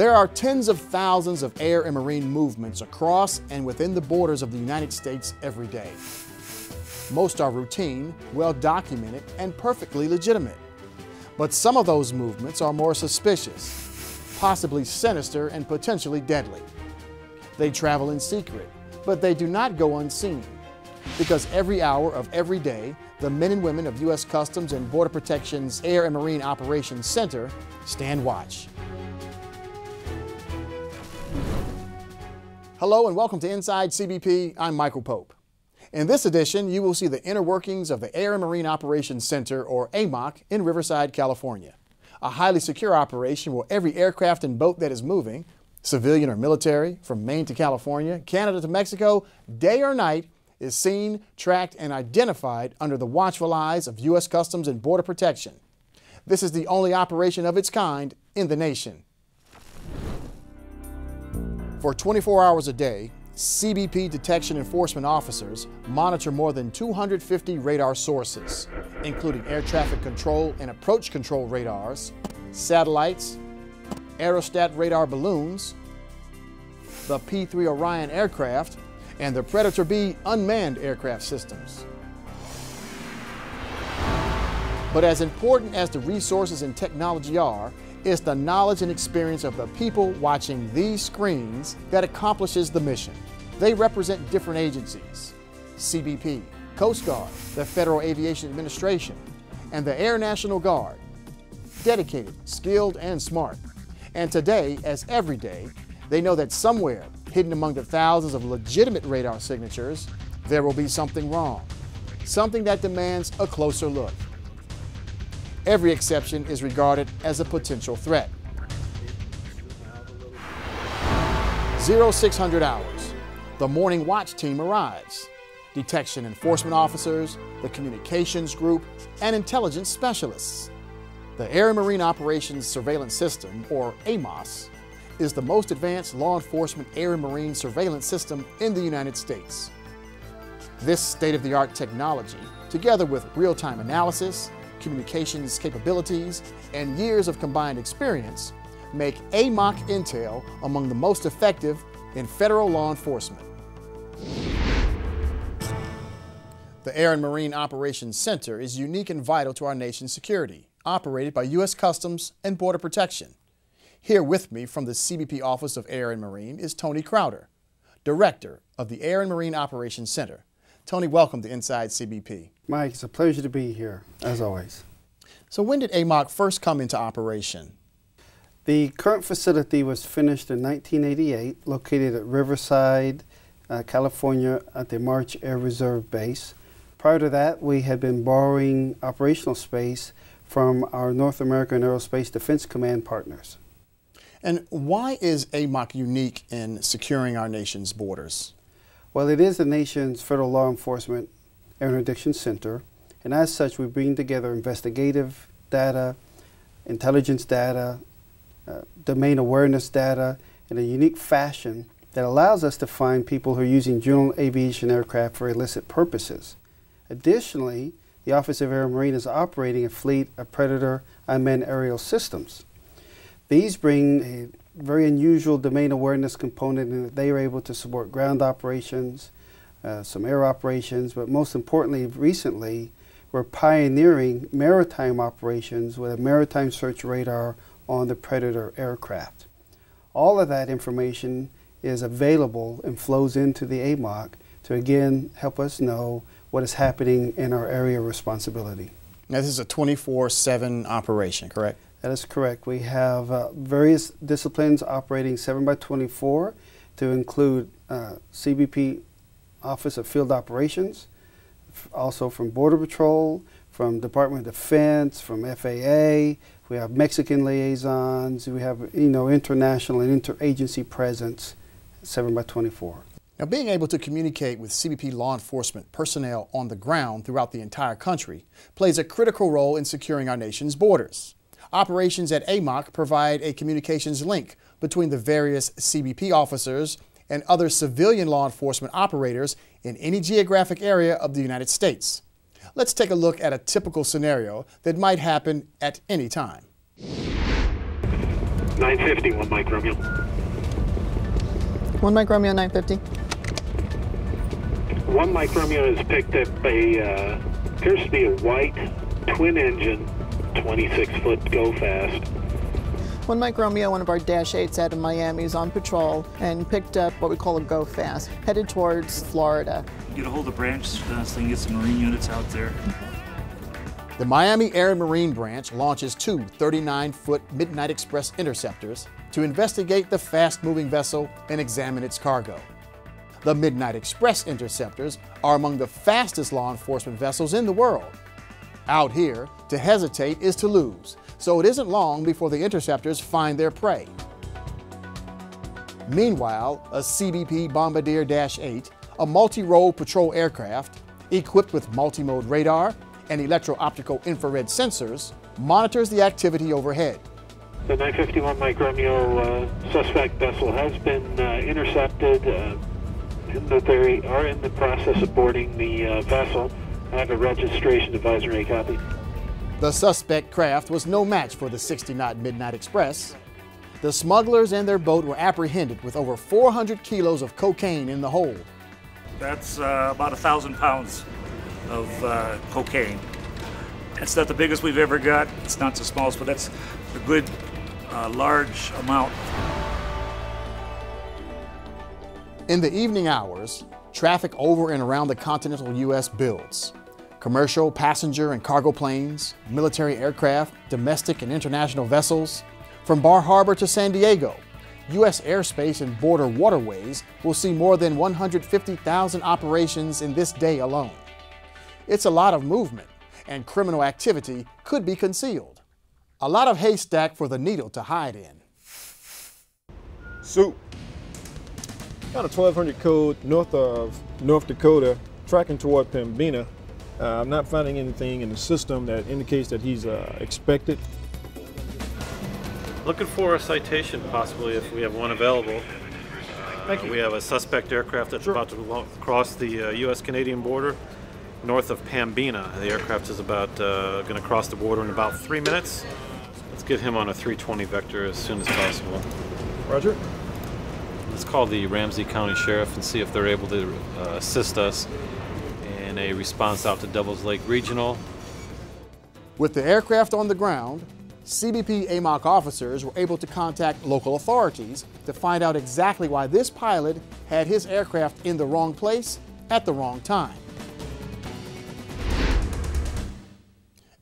There are tens of thousands of air and marine movements across and within the borders of the United States every day. Most are routine, well-documented, and perfectly legitimate. But some of those movements are more suspicious, possibly sinister and potentially deadly. They travel in secret, but they do not go unseen, because every hour of every day, the men and women of U.S. Customs and Border Protection's Air and Marine Operations Center stand watch. Hello and welcome to Inside CBP. I'm Michael Pope. In this edition, you will see the inner workings of the Air and Marine Operations Center, or AMOC, in Riverside, California. A highly secure operation where every aircraft and boat that is moving, civilian or military, from Maine to California, Canada to Mexico, day or night, is seen, tracked, and identified under the watchful eyes of U.S. Customs and Border Protection. This is the only operation of its kind in the nation. For 24 hours a day, CBP detection enforcement officers monitor more than 250 radar sources, including air traffic control and approach control radars, satellites, aerostat radar balloons, the P-3 Orion aircraft, and the Predator B unmanned aircraft systems. But as important as the resources and technology are, it's the knowledge and experience of the people watching these screens that accomplishes the mission. They represent different agencies: CBP, Coast Guard, the Federal Aviation Administration, and the Air National Guard. Dedicated, skilled, and smart. And today, as every day, they know that somewhere, hidden among the thousands of legitimate radar signatures, there will be something wrong. Something that demands a closer look. Every exception is regarded as a potential threat. 0600 hours. The morning watch team arrives. Detection enforcement officers, the communications group, and intelligence specialists. The Air and Marine Operations Surveillance System, or AMOS, is the most advanced law enforcement air and marine surveillance system in the United States. This state-of-the-art technology, together with real-time analysis, communications capabilities, and years of combined experience, make AMOC intel among the most effective in federal law enforcement. The Air and Marine Operations Center is unique and vital to our nation's security, operated by U.S. Customs and Border Protection. Here with me from the CBP Office of Air and Marine is Tony Crowder, Director of the Air and Marine Operations Center. Tony, welcome to Inside CBP. Mike, it's a pleasure to be here, as always. So when did AMOC first come into operation? The current facility was finished in 1988, located at Riverside, California, at the March Air Reserve Base. Prior to that, we had been borrowing operational space from our North American Aerospace Defense Command partners. And why is AMOC unique in securing our nation's borders? Well, it is the nation's federal law enforcement air interdiction center, and as such, we bring together investigative data, intelligence data, domain awareness data in a unique fashion that allows us to find people who are using general aviation aircraft for illicit purposes. Additionally, the Office of Air and Marine is operating a fleet of Predator unmanned aerial systems. These bring a very unusual domain awareness component in that they are able to support ground operations, some air operations, but most importantly, recently, we're pioneering maritime operations with a maritime search radar on the Predator aircraft. All of that information is available and flows into the AMOC to again help us know what is happening in our area of responsibility. Now, this is a 24/7 operation, correct? That is correct. We have various disciplines operating 7x24 to include CBP Office of Field Operations, also from Border Patrol, from Department of Defense, from FAA. We have Mexican liaisons. We have international and interagency presence, 7x24. Now, being able to communicate with CBP law enforcement personnel on the ground throughout the entire country plays a critical role in securing our nation's borders. Operations at AMOC provide a communications link between the various CBP officers and other civilian law enforcement operators in any geographic area of the United States. Let's take a look at a typical scenario that might happen at any time. 950, 1 Mike Romeo. 1 Mike Romeo 950. 1 Mike Romeo has picked up a, appears to be a white twin engine, 26-foot go fast. 1 Mike Romeo, one of our Dash 8s out of Miami, is on patrol and picked up what we call a go fast, headed towards Florida. Get a hold of branch so they can get some Marine units out there. The Miami Air and Marine Branch launches two 39-foot Midnight Express interceptors to investigate the fast-moving vessel and examine its cargo. The Midnight Express interceptors are among the fastest law enforcement vessels in the world. Out here, to hesitate is to lose, so it isn't long before the interceptors find their prey. Meanwhile, a CBP Bombardier Dash 8, a multi-role patrol aircraft equipped with multimode radar and electro-optical infrared sensors, monitors the activity overhead. The 951 Mike Romeo suspect vessel has been intercepted, and that they are in the process of boarding the vessel. I have a registration advisory copy. The suspect craft was no match for the 60-knot Midnight Express. The smugglers and their boat were apprehended with over 400 kilos of cocaine in the hold. That's about 1,000 pounds of cocaine. It's not the biggest we've ever got. It's not the smallest, but that's a good large amount. In the evening hours, traffic over and around the continental U.S. builds. Commercial, passenger, and cargo planes, military aircraft, domestic and international vessels. From Bar Harbor to San Diego, U.S. airspace and border waterways will see more than 150,000 operations in this day alone. It's a lot of movement, and criminal activity could be concealed. A lot of haystack for the needle to hide in. Soup. Got a 1200 code north of North Dakota, tracking toward Pembina. I'm not finding anything in the system that indicates that he's expected. Looking for a citation, possibly, if we have one available. Thank you. We have a suspect aircraft that's about to cross the U.S.-Canadian border north of Pembina. The aircraft is about going to cross the border in about 3 minutes. Let's get him on a 320 vector as soon as possible. Roger. Let's call the Ramsey County Sheriff and see if they're able to assist us in a response out to Devils Lake Regional. With the aircraft on the ground, CBP AMOC officers were able to contact local authorities to find out exactly why this pilot had his aircraft in the wrong place at the wrong time.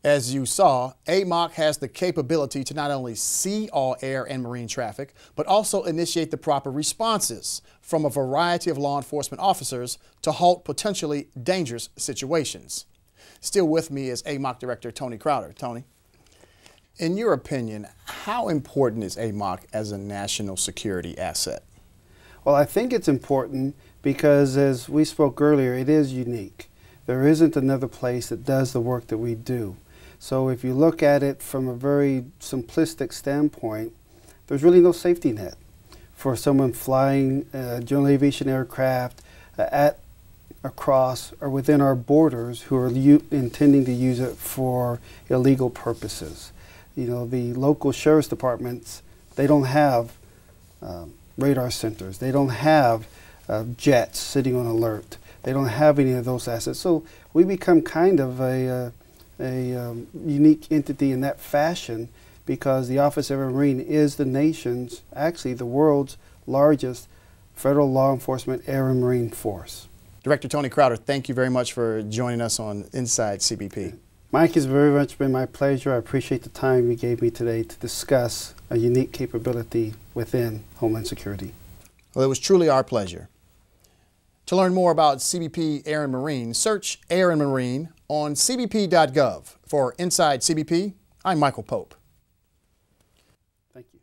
As you saw, AMOC has the capability to not only see all air and marine traffic, but also initiate the proper responses from a variety of law enforcement officers to halt potentially dangerous situations. Still with me is AMOC Director Tony Crowder. Tony, in your opinion, how important is AMOC as a national security asset? Well, I think it's important because, as we spoke earlier, it is unique. There isn't another place that does the work that we do. So if you look at it from a very simplistic standpoint, there's really no safety net for someone flying a general aviation aircraft across or within our borders who are intending to use it for illegal purposes. You know, the local sheriff's departments, they don't have radar centers. They don't have jets sitting on alert. They don't have any of those assets. So we become kind of a unique entity in that fashion because the Office of Air and Marine is the nation's, actually the world's largest federal law enforcement air and marine force. Director Tony Crowder, thank you very much for joining us on Inside CBP. Mike, it's very much been my pleasure. I appreciate the time you gave me today to discuss a unique capability within Homeland Security. Well, it was truly our pleasure. To learn more about CBP Air and Marine, search Air and Marine on cbp.gov. For Inside CBP, I'm Michael Pope. Thank you.